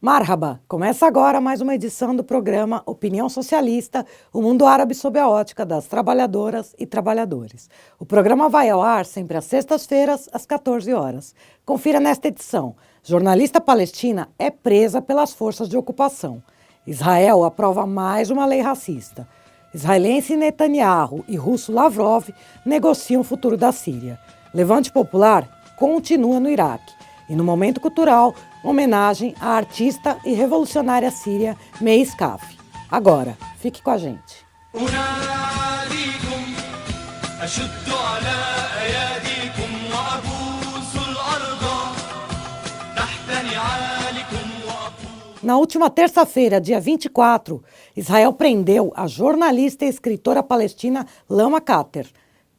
Marhaba! Começa agora mais uma edição do programa Opinião Socialista, o mundo árabe sob a ótica das trabalhadoras e trabalhadores. O programa vai ao ar sempre às sextas-feiras, às 14 horas. Confira nesta edição. Jornalista palestina é presa pelas forças de ocupação. Israel aprova mais uma lei racista. Israelense Netanyahu e russo Lavrov negociam o futuro da Síria. Levante popular continua no Iraque. E no momento cultural, homenagem à artista e revolucionária síria Meis Kafi. Agora, fique com a gente. Na última terça-feira, dia 24, Israel prendeu a jornalista e escritora palestina Lama Carter.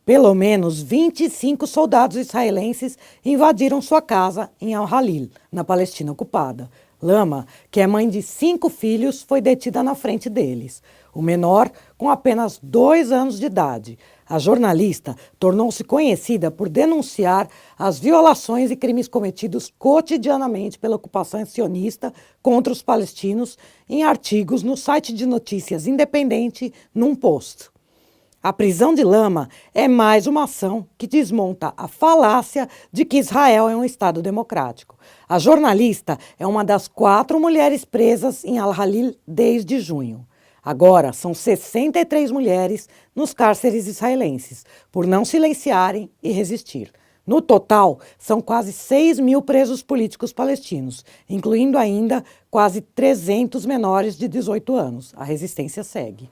Pelo menos 25 soldados israelenses invadiram sua casa em Al-Halil, na Palestina ocupada. Lama, que é mãe de 5 filhos, foi detida na frente deles. O menor, com apenas 2 anos de idade. A jornalista tornou-se conhecida por denunciar as violações e crimes cometidos cotidianamente pela ocupação sionista contra os palestinos em artigos no site de notícias independente Num Post. A prisão de Lama é mais uma ação que desmonta a falácia de que Israel é um Estado democrático. A jornalista é uma das 4 mulheres presas em Al-Halil desde junho. Agora, são 63 mulheres nos cárceres israelenses, por não silenciarem e resistir. No total, são quase 6 mil presos políticos palestinos, incluindo ainda quase 300 menores de 18 anos. A resistência segue.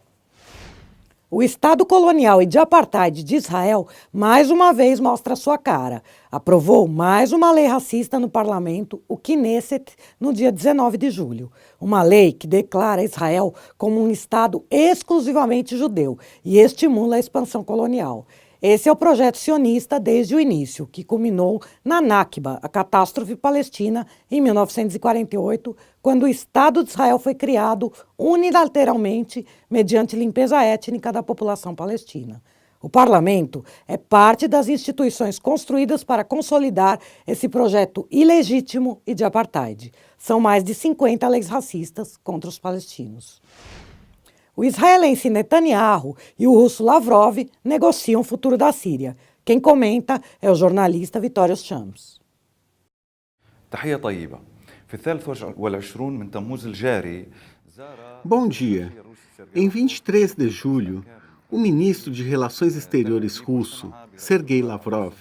O Estado colonial e de apartheid de Israel mais uma vez mostra sua cara. Aprovou mais uma lei racista no parlamento, o Knesset, no dia 19 de julho. Uma lei que declara Israel como um Estado exclusivamente judeu e estimula a expansão colonial. Esse é o projeto sionista desde o início, que culminou na Nakba, a catástrofe palestina, em 1948, quando o Estado de Israel foi criado unilateralmente mediante limpeza étnica da população palestina. O parlamento é parte das instituições construídas para consolidar esse projeto ilegítimo e de apartheid. São mais de 50 leis racistas contra os palestinos. O israelense Netanyahu e o russo Lavrov negociam o futuro da Síria. Quem comenta é o jornalista Vitórios Champs. Bom dia. Em 23 de julho, o ministro de Relações Exteriores russo, Sergei Lavrov,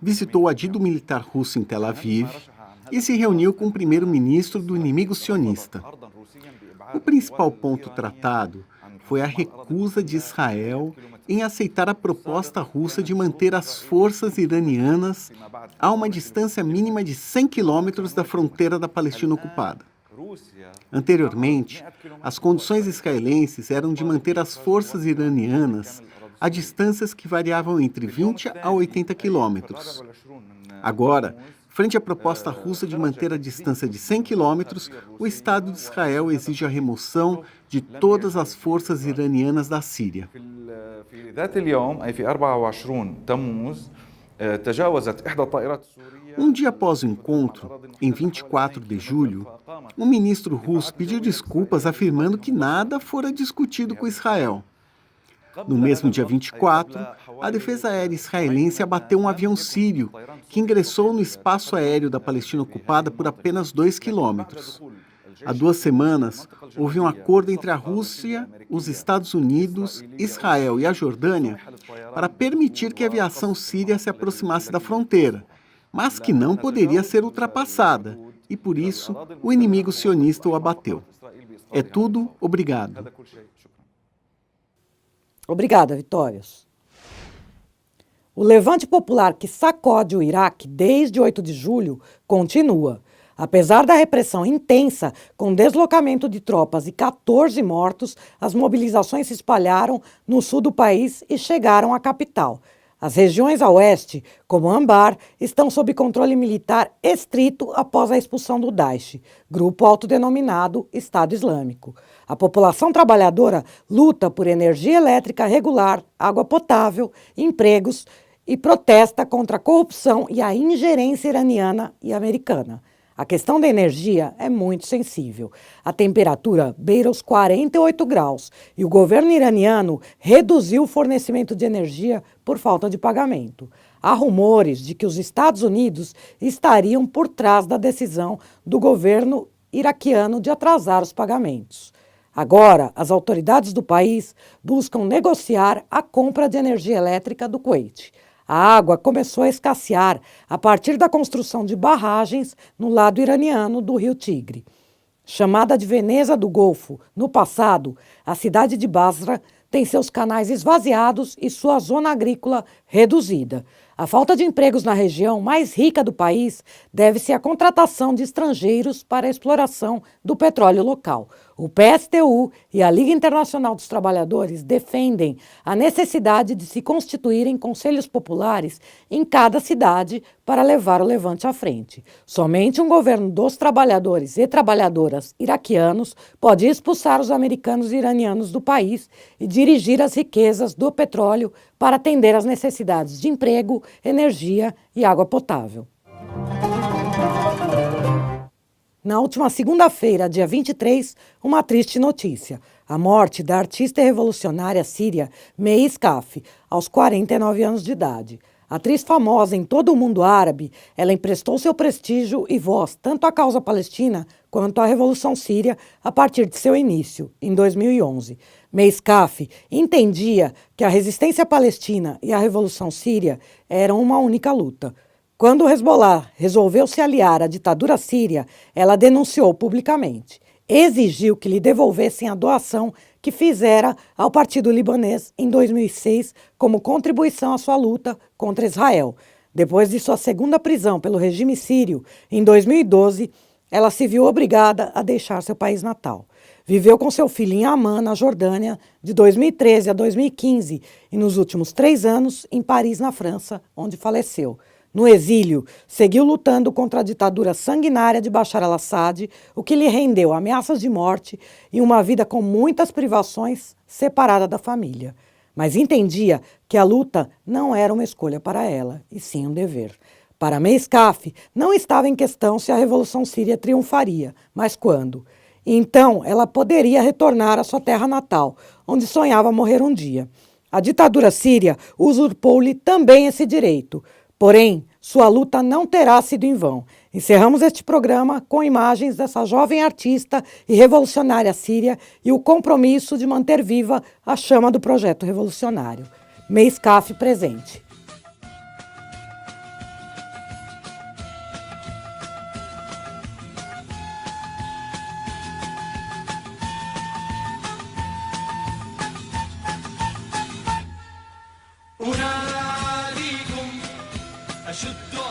visitou o adido militar russo em Tel Aviv e se reuniu com o primeiro-ministro do inimigo sionista. O principal ponto tratado foi a recusa de Israel em aceitar a proposta russa de manter as forças iranianas a uma distância mínima de 100 quilômetros da fronteira da Palestina ocupada. Anteriormente, as condições israelenses eram de manter as forças iranianas a distâncias que variavam entre 20 a 80 quilômetros. Agora, frente à proposta russa de manter a distância de 100 quilômetros, o Estado de Israel exige a remoção de todas as forças iranianas da Síria. Um dia após o encontro, em 24 de julho, o ministro russo pediu desculpas afirmando que nada fora discutido com Israel. No mesmo dia 24, a defesa aérea israelense abateu um avião sírio que ingressou no espaço aéreo da Palestina ocupada por apenas 2 quilômetros. Há 2 semanas, houve um acordo entre a Rússia, os Estados Unidos, Israel e a Jordânia para permitir que a aviação síria se aproximasse da fronteira, mas que não poderia ser ultrapassada, e por isso o inimigo sionista o abateu. É tudo, obrigado. Obrigada, Vitórios. O levante popular que sacode o Iraque desde 8 de julho continua. Apesar da repressão intensa, com deslocamento de tropas e 14 mortos, as mobilizações se espalharam no sul do país e chegaram à capital. As regiões a oeste, como Anbar, estão sob controle militar estrito após a expulsão do Daesh, grupo autodenominado Estado Islâmico. A população trabalhadora luta por energia elétrica regular, água potável, empregos e protesta contra a corrupção e a ingerência iraniana e americana. A questão da energia é muito sensível. A temperatura beira os 48 graus e o governo iraniano reduziu o fornecimento de energia por falta de pagamento. Há rumores de que os Estados Unidos estariam por trás da decisão do governo iraquiano de atrasar os pagamentos. Agora, as autoridades do país buscam negociar a compra de energia elétrica do Kuwait. A água começou a escassear a partir da construção de barragens no lado iraniano do rio Tigre. Chamada de Veneza do Golfo, no passado, a cidade de Basra tem seus canais esvaziados e sua zona agrícola reduzida. A falta de empregos na região mais rica do país deve-se à contratação de estrangeiros para a exploração do petróleo local. O PSTU e a Liga Internacional dos Trabalhadores defendem a necessidade de se constituírem conselhos populares em cada cidade para levar o levante à frente. Somente um governo dos trabalhadores e trabalhadoras iraquianos pode expulsar os americanos e iranianos do país e dirigir as riquezas do petróleo para atender às necessidades de emprego, energia e água potável. Na última segunda-feira, dia 23, uma triste notícia: a morte da artista e revolucionária síria Meis Kaf, aos 49 anos de idade. Atriz famosa em todo o mundo árabe, ela emprestou seu prestígio e voz tanto à causa palestina quanto à Revolução Síria a partir de seu início, em 2011. Meis Kaf entendia que a resistência palestina e a Revolução Síria eram uma única luta. Quando o Hezbollah resolveu se aliar à ditadura síria, ela denunciou publicamente. Exigiu que lhe devolvessem a doação que fizera ao Partido Libanês em 2006 como contribuição à sua luta contra Israel. Depois de sua segunda prisão pelo regime sírio, em 2012, ela se viu obrigada a deixar seu país natal. Viveu com seu filho em Amman, na Jordânia, de 2013 a 2015 e nos últimos 3 anos em Paris, na França, onde faleceu. No exílio, seguiu lutando contra a ditadura sanguinária de Bashar al-Assad, o que lhe rendeu ameaças de morte e uma vida com muitas privações, separada da família. Mas entendia que a luta não era uma escolha para ela, e sim um dever. Para Meis Kaf, não estava em questão se a Revolução Síria triunfaria, mas quando. Então, ela poderia retornar à sua terra natal, onde sonhava morrer um dia. A ditadura síria usurpou-lhe também esse direito. Porém, sua luta não terá sido em vão. Encerramos este programa com imagens dessa jovem artista e revolucionária síria e o compromisso de manter viva a chama do projeto revolucionário. Meis Kaf presente. أشد